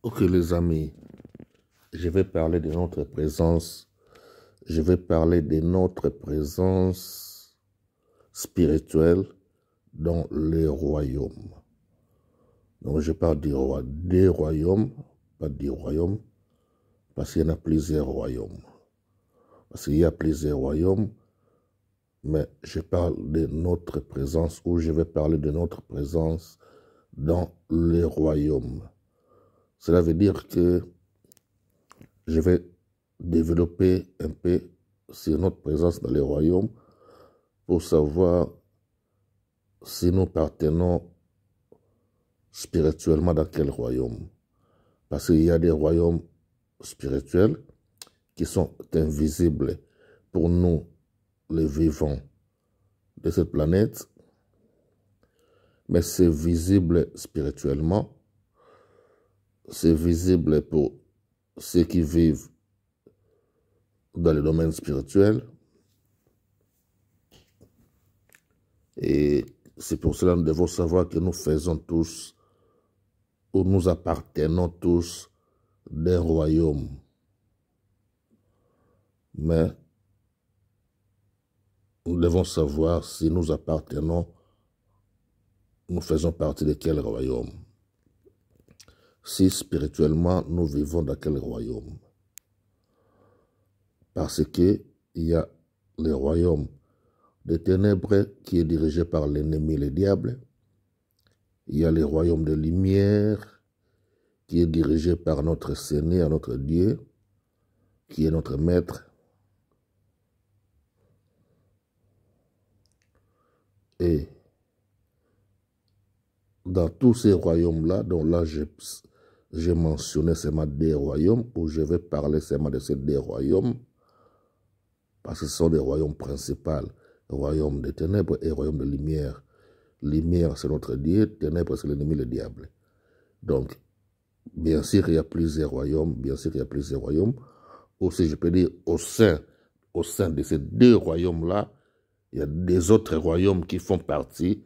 Ok les amis, je vais parler de notre présence, je vais parler de notre présence spirituelle dans les royaumes. Donc je parle des royaumes, pas du royaume, parce qu'il y en a plusieurs royaumes. Parce qu'il y a plusieurs royaumes, mais je parle de notre présence, ou je vais parler de notre présence dans les royaumes. Cela veut dire que je vais développer un peu sur notre présence dans les royaumes pour savoir si nous appartenons spirituellement dans quel royaume. Parce qu'il y a des royaumes spirituels qui sont invisibles pour nous, les vivants de cette planète, mais c'est visible spirituellement, c'est visible pour ceux qui vivent dans le domaine spirituel. Et c'est pour cela que nous devons savoir que nous faisons tous, ou nous appartenons tous d'un royaume. Mais nous devons savoir si nous appartenons, nous faisons partie de quel royaume. Si spirituellement nous vivons dans quel royaume. Parce qu'il y a le royaume des ténèbres qui est dirigé par l'ennemi, le diable. Il y a le royaume de lumière qui est dirigé par notre Seigneur, notre Dieu, qui est notre Maître. Et dans tous ces royaumes-là, dont là j'ai mentionné seulement des royaumes, où je vais parler seulement de ces deux royaumes, parce que ce sont des royaumes principaux, le royaume des ténèbres et le royaume de lumière. Lumière, c'est notre Dieu, ténèbres, c'est l'ennemi, le diable. Donc, bien sûr, il y a plusieurs royaumes, bien sûr, il y a plusieurs royaumes. Aussi, je peux dire, au sein de ces deux royaumes-là, il y a des autres royaumes qui font partie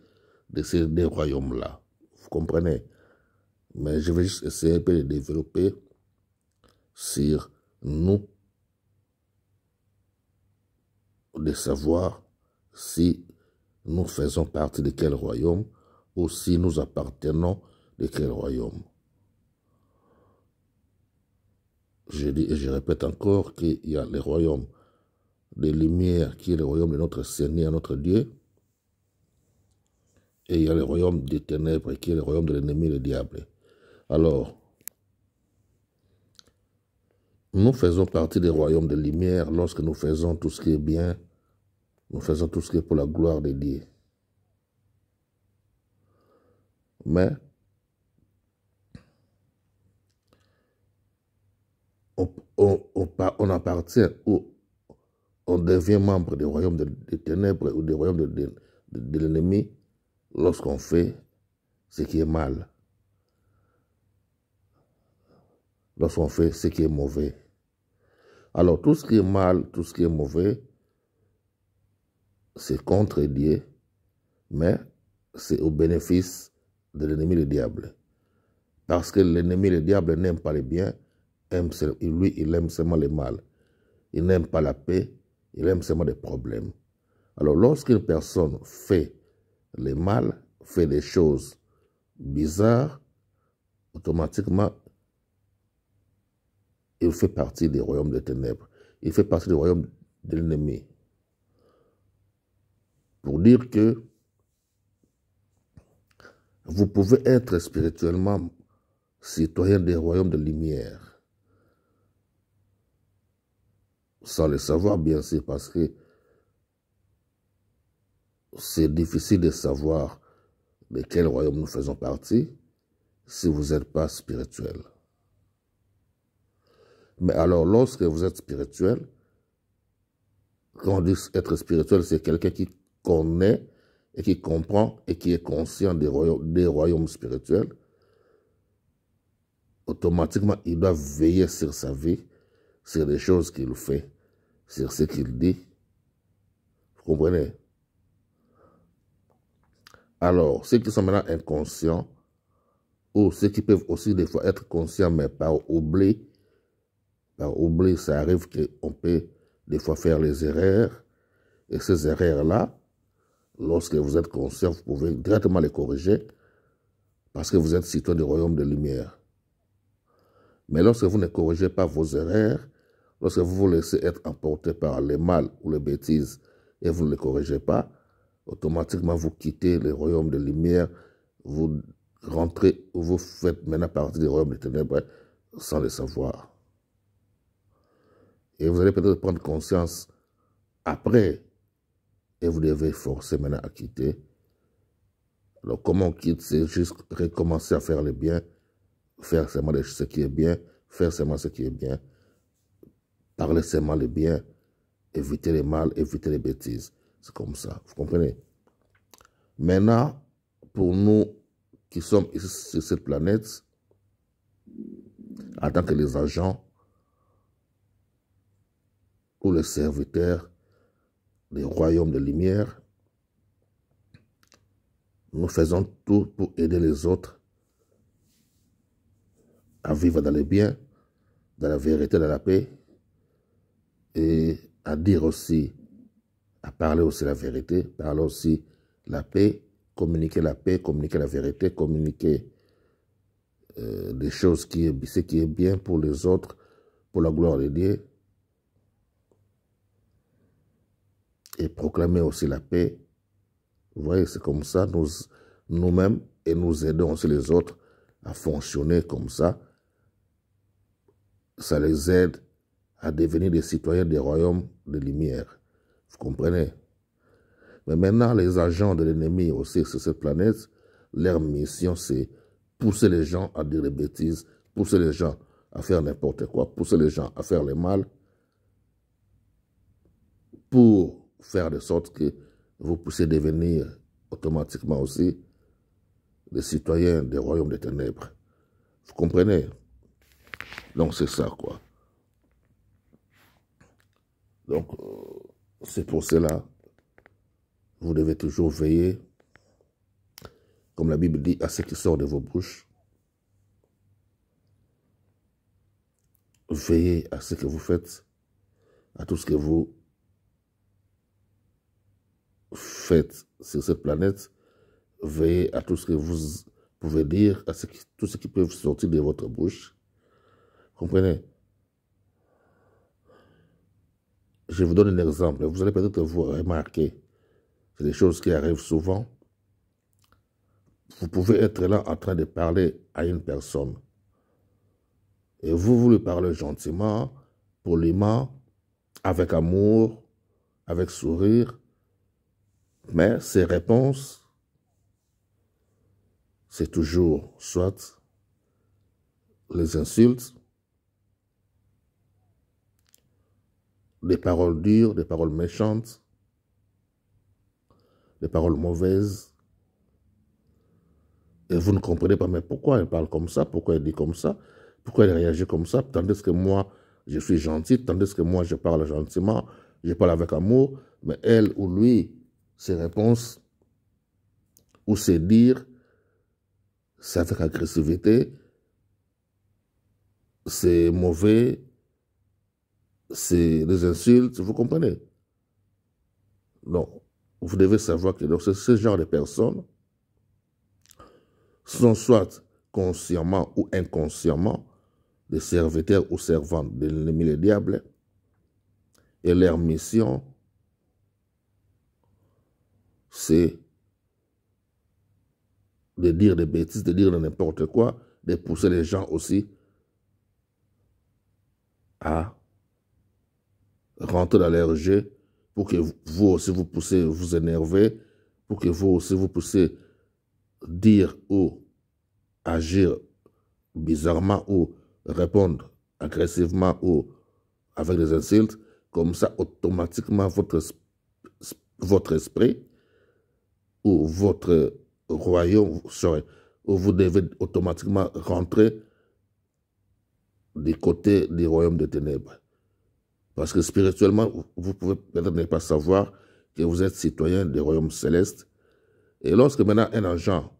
de ces deux royaumes-là. Vous comprenez? Mais je vais juste essayer un peu de développer sur nous, de savoir si nous faisons partie de quel royaume ou si nous appartenons de quel royaume. Je dis et je répète encore qu'il y a le royaume des lumières qui est le royaume de notre Seigneur, notre Dieu. Et il y a le royaume des ténèbres qui est le royaume de l'ennemi, le diable. Alors, nous faisons partie des royaumes de lumière lorsque nous faisons tout ce qui est bien, nous faisons tout ce qui est pour la gloire de Dieu. Mais, on appartient ou on devient membre des royaumes des ténèbres ou des royaumes de l'ennemi lorsqu'on fait ce qui est mal. Lorsqu'on fait ce qui est mauvais. Alors, tout ce qui est mal, tout ce qui est mauvais, c'est contre Dieu, mais c'est au bénéfice de l'ennemi, le diable. Parce que l'ennemi, le diable, n'aime pas le bien, lui, il aime seulement le mal. Il n'aime pas la paix, il aime seulement des problèmes. Alors, lorsqu'une personne fait le mal, fait des choses bizarres, automatiquement, il fait partie des royaumes des ténèbres. Il fait partie du royaume de l'ennemi. Pour dire que vous pouvez être spirituellement citoyen des royaumes de lumière. Sans le savoir, bien sûr, parce que c'est difficile de savoir de quel royaume nous faisons partie si vous n'êtes pas spirituel. Mais alors, lorsque vous êtes spirituel, quand on dit être spirituel, c'est quelqu'un qui connaît et qui comprend et qui est conscient des royaumes spirituels. Automatiquement, il doit veiller sur sa vie, sur les choses qu'il fait, sur ce qu'il dit. Vous comprenez? Alors, ceux qui sont maintenant inconscients ou ceux qui peuvent aussi des fois être conscients, mais par oubli, ça arrive qu'on peut des fois faire les erreurs, et ces erreurs-là, lorsque vous êtes conscient, vous pouvez directement les corriger, parce que vous êtes citoyen du royaume de lumière. Mais lorsque vous ne corrigez pas vos erreurs, lorsque vous vous laissez être emporté par les mal ou les bêtises, et vous ne les corrigez pas, automatiquement vous quittez le royaume de lumière, vous rentrez ou vous faites maintenant partie du royaume des ténèbres sans le savoir. Et vous allez peut-être prendre conscience après, et vous devez forcer maintenant à quitter. Alors comment on quitte? C'est juste recommencer à faire le bien, faire seulement ce qui est bien, faire seulement ce qui est bien, parler seulement le bien, éviter les mal, éviter les bêtises. C'est comme ça, vous comprenez? Maintenant, pour nous qui sommes ici sur cette planète, en tant que les agents ou les serviteurs des royaumes de lumière, nous faisons tout pour aider les autres à vivre dans le bien, dans la vérité, dans la paix, et à dire aussi, à parler aussi la vérité, parler aussi la paix, communiquer la vérité, communiquer des choses ce qui est bien pour les autres, pour la gloire de Dieu, et proclamer aussi la paix. Vous voyez, c'est comme ça, nous-mêmes, et nous aidons aussi les autres à fonctionner comme ça. Ça les aide à devenir des citoyens des royaumes de lumière. Vous comprenez? Mais maintenant, les agents de l'ennemi aussi sur cette planète, leur mission, c'est pousser les gens à dire des bêtises, pousser les gens à faire n'importe quoi, pousser les gens à faire le mal, pour faire de sorte que vous puissiez devenir automatiquement aussi des citoyens des royaumes des ténèbres. Vous comprenez? Donc c'est ça, quoi. Donc, c'est pour cela, vous devez toujours veiller, comme la Bible dit, à ce qui sort de vos bouches. Veillez à ce que vous faites, à tout ce que vous faites sur cette planète. Veillez à tout ce que vous pouvez dire, à tout ce qui peut sortir de votre bouche. Comprenez? Je vous donne un exemple. Vous allez peut-être vous remarquer, c'est des choses qui arrivent souvent. Vous pouvez être là en train de parler à une personne. Et vous lui parlez gentiment, poliment, avec amour, avec sourire. Mais ses réponses, c'est toujours soit les insultes, des paroles dures, des paroles méchantes, des paroles mauvaises. Et vous ne comprenez pas, mais pourquoi elle parle comme ça, pourquoi elle dit comme ça, pourquoi elle réagit comme ça, tandis que moi, je suis gentil, tandis que moi, je parle gentiment, je parle avec amour, mais elle ou lui, ses réponses ou ses dires, c'est avec agressivité, c'est mauvais, c'est des insultes, vous comprenez? Donc, vous devez savoir que ce genre de personnes sont soit consciemment ou inconsciemment des serviteurs ou servantes de l'ennemi le diable, et leur mission, c'est de dire des bêtises, de dire n'importe quoi, de pousser les gens aussi à rentrer dans leur jeu, pour que vous aussi vous puissiez vous énerver, pour que vous aussi vous puissiez dire ou agir bizarrement ou répondre agressivement ou avec des insultes. Comme ça, automatiquement, votre esprit ou votre royaume, où vous devez automatiquement rentrer du côté du royaume des ténèbres. Parce que spirituellement, vous pouvez peut-être ne pas savoir que vous êtes citoyen du royaume céleste. Et lorsque maintenant un agent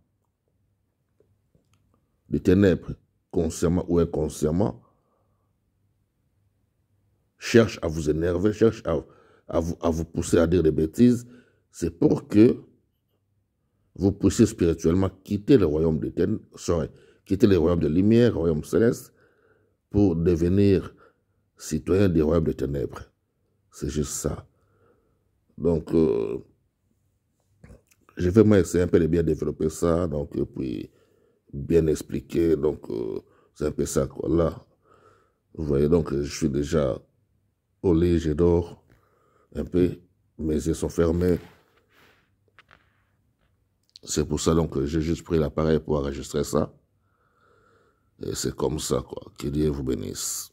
des ténèbres, consciemment ou inconsciemment, cherche à vous énerver, cherche à vous pousser à dire des bêtises, c'est pour que vous puissiez spirituellement quitter le royaume des ténèbres, quitter le royaume de lumière, le royaume céleste, pour devenir citoyen du royaume des ténèbres. C'est juste ça. Donc, je vais m'essayer un peu de bien développer ça, donc, puis bien expliquer. Donc, c'est un peu ça, quoi. Là, vous voyez, donc, je suis déjà au lit, je dors un peu, mes yeux sont fermés. C'est pour ça, donc, j'ai juste pris l'appareil pour enregistrer ça. Et c'est comme ça, quoi. Que Dieu vous bénisse.